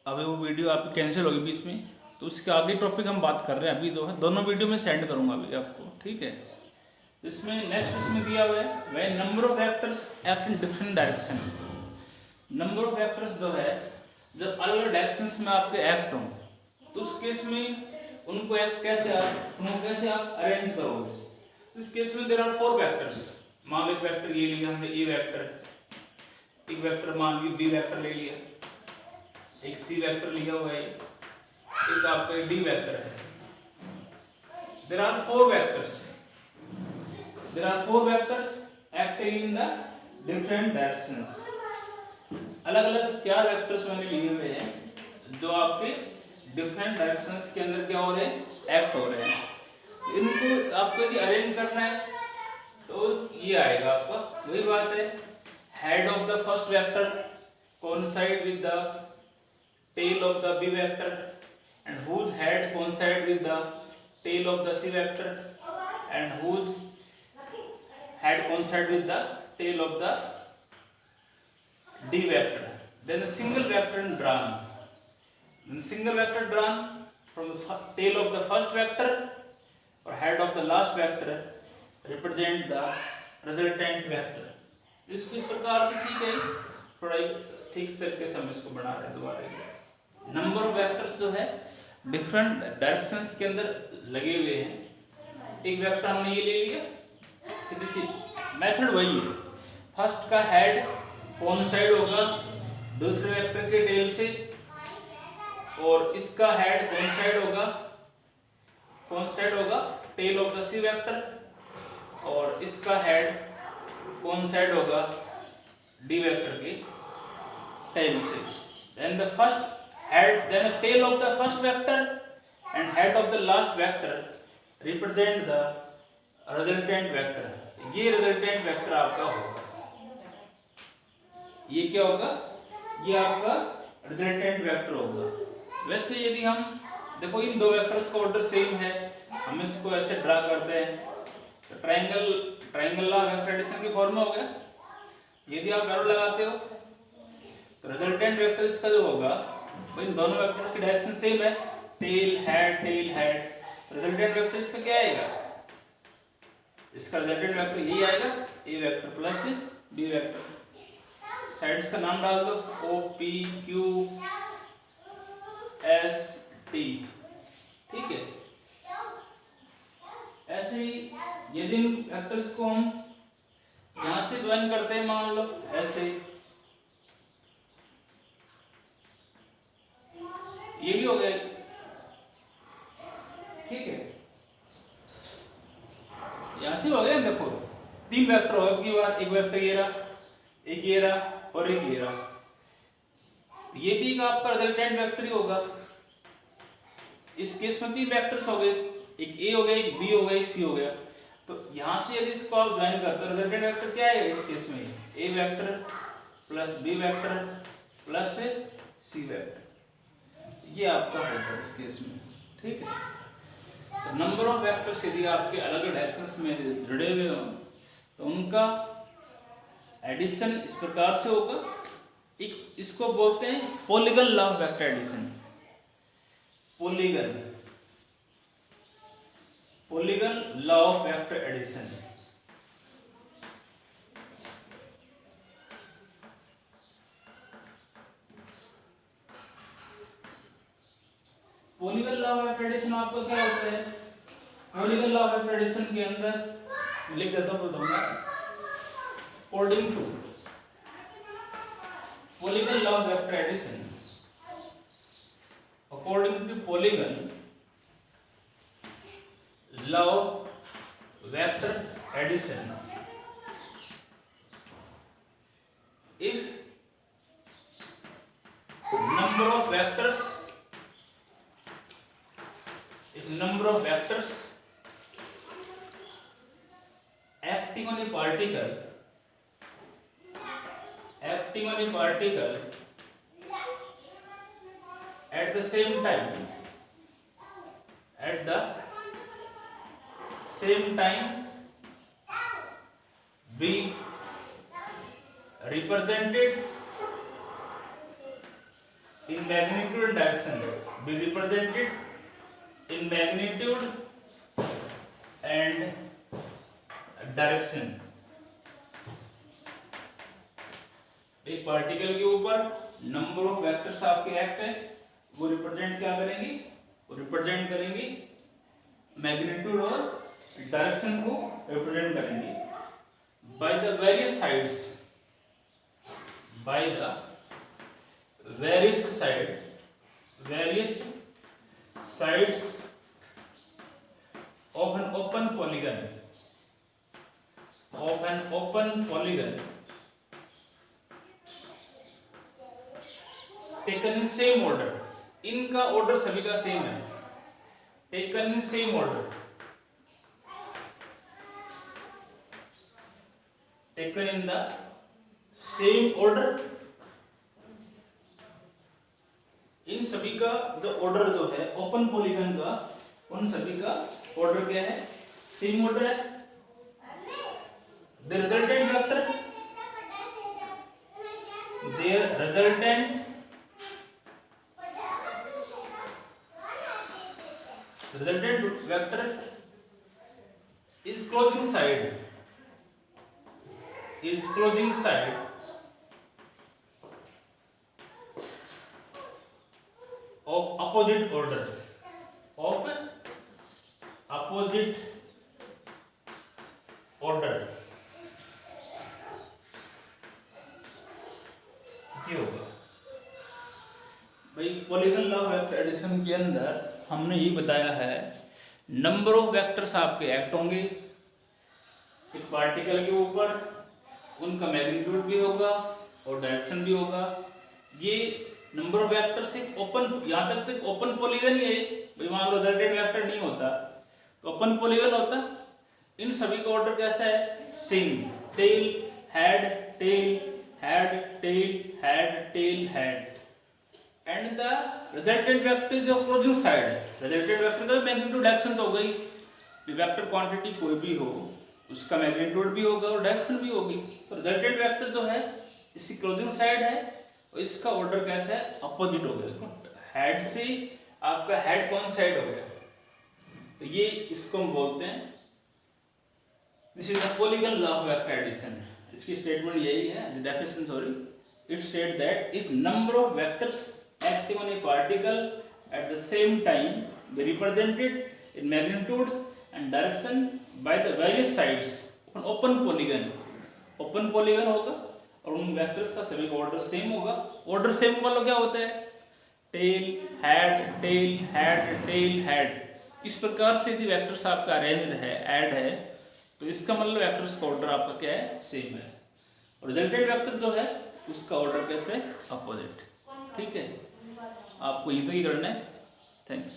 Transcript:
अभी वो वीडियो आपकी कैंसिल होगी बीच में, तो उसके आगे टॉपिक हम बात कर रहे हैं। अभी दोनों वीडियो में सेंड करूंगा अभी आपको, ठीक है। इसमें नेक्स्ट इसमें दिया हुआ है वह number of vectors act in different direction. Number of vectors जो है जब अलग अलग डायरेक्शंस में आपके एक्ट हो, तो उस केस में उनको कैसे आप अरेंज करोगे। इस केस में देयर आर 4 वेक्टर्स। मान लो एक वेक्टर ये लिया हमने ए वेक्टर, एक वेक्टर मान लो बी वेक्टर ले लिया, एक सी वेक्टर लिया हुआ है, एक आपका डी वेक्टर है। There are 4 vectors acting in the different directions। अलग अलग 4 वेक्टर्स मैंने लिए हुए हैं जो आपके डिफरेंट डायरेक्शंस के अंदर क्या हो रहे हैं, एक्ट हो रहे हैं। इनको आपको यदि अरेंज करना है तो ये आएगा आपका, वही बात है, head of the first vector coincide with the tail of the b vector and whose head coincide with the tail of the c vector and whose head coincide with the tail of the d vector। Then a single vector drawn, from the tail of the first vector or head of the last vector represent the resultant vector। इसको इस प्रकार की ठीक है, थोड़ा ठीक तरीके से हम इसको बना रहे हैं दोबारा। नंबर ऑफ वेक्टर्स जो है डिफरेंट डायरेक्शंस के अंदर लगे हुए हैं। एक वेक्टर हमने ये ले लिया, सीधी सी मेथड वही है। फर्स्ट का हेड कोइंसाइड होगा दूसरे वेक्टर के टेल से, और इसका हेड कोइंसाइड होगा tail of the C vector, और इसका हेड कोइंसाइड होगा डी वेक्टर के टेल से। then the first head then the tail of the first vector and head of the last vector represent the resultant vector। ये resultant vector आपका होगा, ये क्या होगा, ये आपका resultant vector होगा। वैसे यदि हम देखो इन दो वेक्टर्स का ऑर्डर सेम है, हम इसको ऐसे ड्रा करते हैं तो ट्रायंगल लॉ वेक्टर एडिशन की फॉर्म में हो गया। यदि आप एरो लगाते हो तो रिजल्टेंट वेक्टर इसका जो होगा वो इन दोनों वेक्टर की डायरेक्शन सेम है, टेल हेड। रिजल्टेंट वेक्टर इसका क्या आएगा, इसका रिजल्टेंट वेक्टर यही आएगा, a vector plus b vector. Sides का नाम डाल दो O P Q S T, ठीक है। ऐसे ही यदि इन वेक्टर्स को हम यहां से ज्वाइन करते हैं, मान लो ऐसे, ये भी हो गया, ठीक है। यहां से हो गया, देखो 3 वेक्टर हो गए बार, एक वेक्टर ये रहा, एक ये रहा और एक ये रहा। ये भी आपका रिजल्टेंट वेक्टर ही होगा। इस केस में 3 वेक्टर्स हो गए, एक ए हो गया, एक बी हो गया, एक सी हो गया। तो यहां से यदि इसको आप ज्वाइन करते हो, रिजल्टेंट वेक्टर क्या है इस केस में, a vector plus b vector plus c vector, ये आपका होगा इस केस में, ठीक है। तो नंबर ऑफ वेक्टर्स यदि आपके अलग अलग डायरेक्शंस में जुड़े हुए हो तो उनका एडिशन इस प्रकार से होगा। एक इसको बोलते हैं polygon law of vector addition. Polygon law of vector addition. Polygon law of vector addition आपका क्या होता है, polygon law of vector addition के अंदर लिख देता हूं, बताऊंगा। According to polygon law of vector addition, according to polygon law of vector addition, if number of vectors acting on a particle at the same time be represented in magnitude and direction be represented in magnitude and direction. एक particle के ऊपर number of vectors आपके act है, वो represent क्या करेंगे, वो represent करेंगे मैग्नीट्यूड और डायरेक्शन को रिप्रेजेंट करेंगे bye the various sides, bye the various sides of an open polygon taken in same order, इनका ऑर्डर सभी का सेम है, taken in same order, taken in the same order, इन सभी का जो ऑर्डर जो है ओपन पॉलीगन का, उन सभी का ऑर्डर क्या है, सेम ऑर्डर है। The resultant vector is closing side of opposite order, होगा भाई। Polygon law of vector addition के अंदर हमने ये बताया है नंबर ऑफ वेक्टर्स आपके एक्ट होंगे एक पार्टिकल के ऊपर, उनका मैग्नीट्यूड भी होगा और डायरेक्शन भी होगा। ये नंबर ऑफ वेक्टर्स एक ओपन, यहाँ तक तो ओपन पॉलीगन ही है भाई, मान लो रिजल्टेंट वेक्टर नहीं होता तो ओपन पॉलीगन होता। इन सभी का ऑर्डर कैसा है, same, tell head tail head tail head tail head, and the resultant vector जो क्लोजिंग साइड है, रिजल्टेंट वेक्टर का मैग्नीट्यूड डायरेक्शन तो हो गई, वेक्टर क्वांटिटी कोई भी हो उसका मैग्नीट्यूड भी होगा और डायरेक्शन भी होगी। तो रिजल्टेंट वेक्टर जो है इसकी क्लोजिंग साइड है और इसका ऑर्डर कैसा है, अपोजिट हो गया। हेड से आपका हेड कौन साइड हो गया, तो ये इसको हम बोलते हैं, this is the polygon law of vector addition. इसकी स्टेटमेंट यही है, definition sorry, it state that if number of vectors acting on a particle at the same time be represented in magnitude and direction by the various sides open polygon होगा और उन वेक्टर्स का सभी का ऑर्डर सेम होगा। Order same वाला क्या होता है, tail head tail head tail head. इस प्रकार से यदि वेक्टर्स आपका अरेंज्ड है, ऐड है, तो इसका मतलब वेक्टर्स का ऑर्डर आपका क्या है, सेम है। और रिजल्टेंट वेक्टर जो है उसका ऑर्डर कैसे, अपोजिट। ठीक है, आपको ये तो ही करना है। थैंक्स।